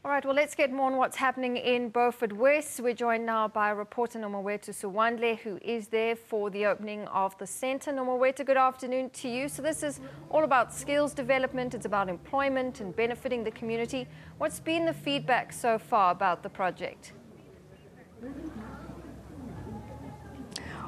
All right, well, let's get more on what's happening in Beaufort West. We're joined now by reporter Nomawethu Solwandle, who is there for the opening of the centre. Nomawethu, good afternoon to you. So this is all about skills development, it's about employment and benefiting the community. What's been the feedback so far about the project?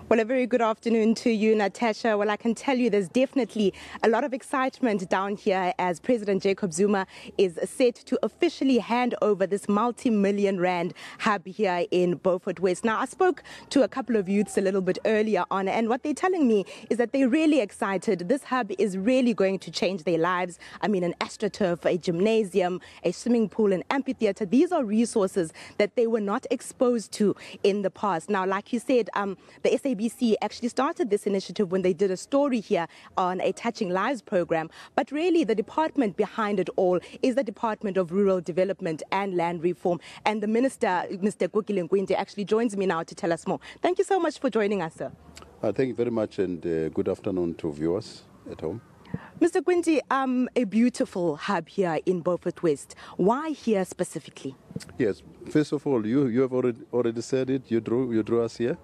Well, a very good afternoon to you, Natasha. Well, I can tell you there's definitely a lot of excitement down here as President Jacob Zuma is set to officially hand over this multi-million rand hub here in Beaufort West. Now, I spoke to a couple of youths a little bit earlier on, and what they're telling me is that they're really excited. This hub is really going to change their lives. I mean, an astroturf, a gymnasium, a swimming pool, an amphitheater. These are resources that they were not exposed to in the past. Now, like you said, the SABC actually started this initiative when they did a story here on a Touching Lives program. But really, the department behind it all is the Department of Rural Development and Land Reform. And the Minister, Mr. Gugile Nkwinti, actually joins me now to tell us more. Thank you so much for joining us, sir. Thank you very much, and good afternoon to viewers at home. Mr. Nkwinti, a beautiful hub here in Beaufort West. Why here specifically? Yes, first of all, you have already said it. You drew us here.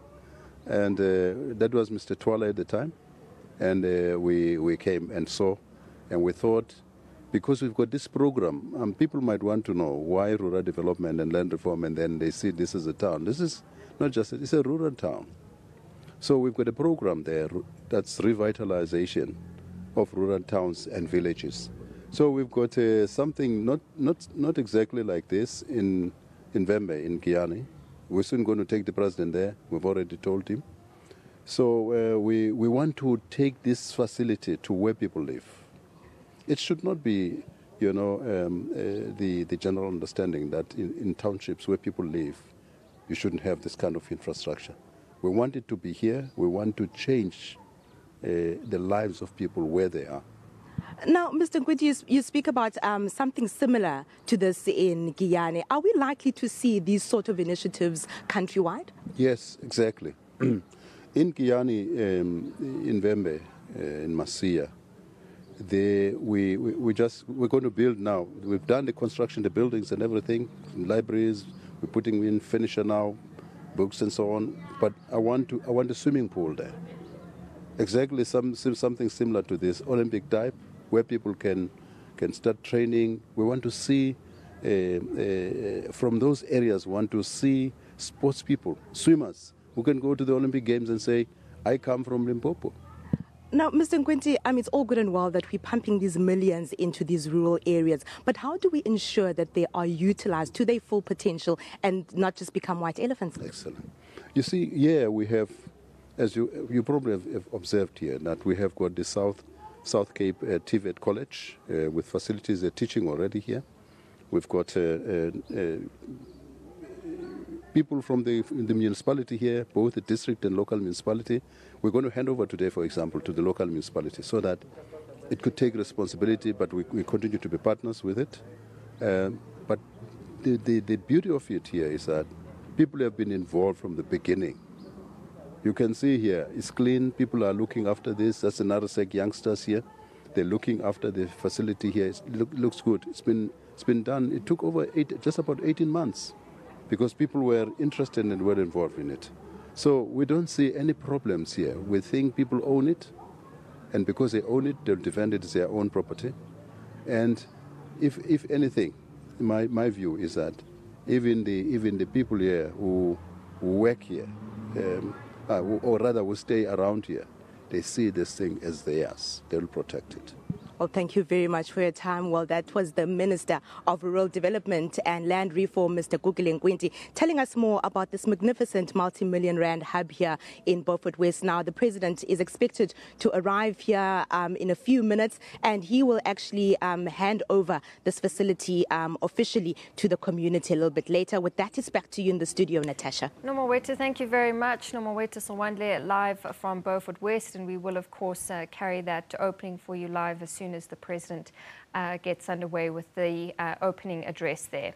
And that was Mr. Twala at the time, and we came and saw, and we thought, because we've got this program, people might want to know why rural development and land reform, and then they see this is a town. This is not just it's a rural town. So we've got a program there that's revitalization of rural towns and villages. So we've got something not exactly like this in Vembe, in Guyana. We're soon going to take the president there. We've already told him. So we want to take this facility to where people live. It should not be, the general understanding that in townships where people live, you shouldn't have this kind of infrastructure. We want it to be here. We want to change the lives of people where they are. Now, Mr. Nkwinti, you speak about something similar to this in Guyana. Are we likely to see these sort of initiatives countrywide? Yes, exactly. In Guyana, in Vembe, in Masia, we're going to build now. We've done the construction, the buildings and everything, libraries. We're putting in furniture now, books and so on. But I want a swimming pool there. Exactly, something similar to this Olympic type, where people can start training. We want to see, from those areas, we want to see sports people, swimmers, who can go to the Olympic Games and say, I come from Limpopo. Now, Mr. Nkwinti, it's all good and well that we're pumping these millions into these rural areas, but how do we ensure that they are utilized to their full potential and not just become white elephants? Excellent. You see, yeah, we have, as you probably have observed here, that we have got the South Cape TVET College with facilities. They're teaching already here. We've got people from the municipality here, both the district and local municipality. We're going to hand over today, for example, to the local municipality so that it could take responsibility, but we continue to be partners with it. But the beauty of it here is that people have been involved from the beginning. You can see here, it's clean, people are looking after this. That's another set youngsters here. They're looking after the facility here. It looks good. It's been done. It took over just about 18 months because people were interested and were involved in it. So we don't see any problems here. We think people own it, and because they own it, they'll defend it as their own property. And if anything, my view is that even the people here who work here, or rather will stay around here, they see this thing as theirs. They'll protect it. Well, thank you very much for your time. Well, that was the Minister of Rural Development and Land Reform, Mr. Gugile Nkwinti, telling us more about this magnificent multi-million rand hub here in Beaufort West. Now, the President is expected to arrive here in a few minutes, and he will actually hand over this facility officially to the community a little bit later. With that, it's back to you in the studio, Natasha. Nomawethu, thank you very much. Nomawethu Solwandle live from Beaufort West, and we will, of course, carry that opening for you live as soon as the President gets underway with the opening address there.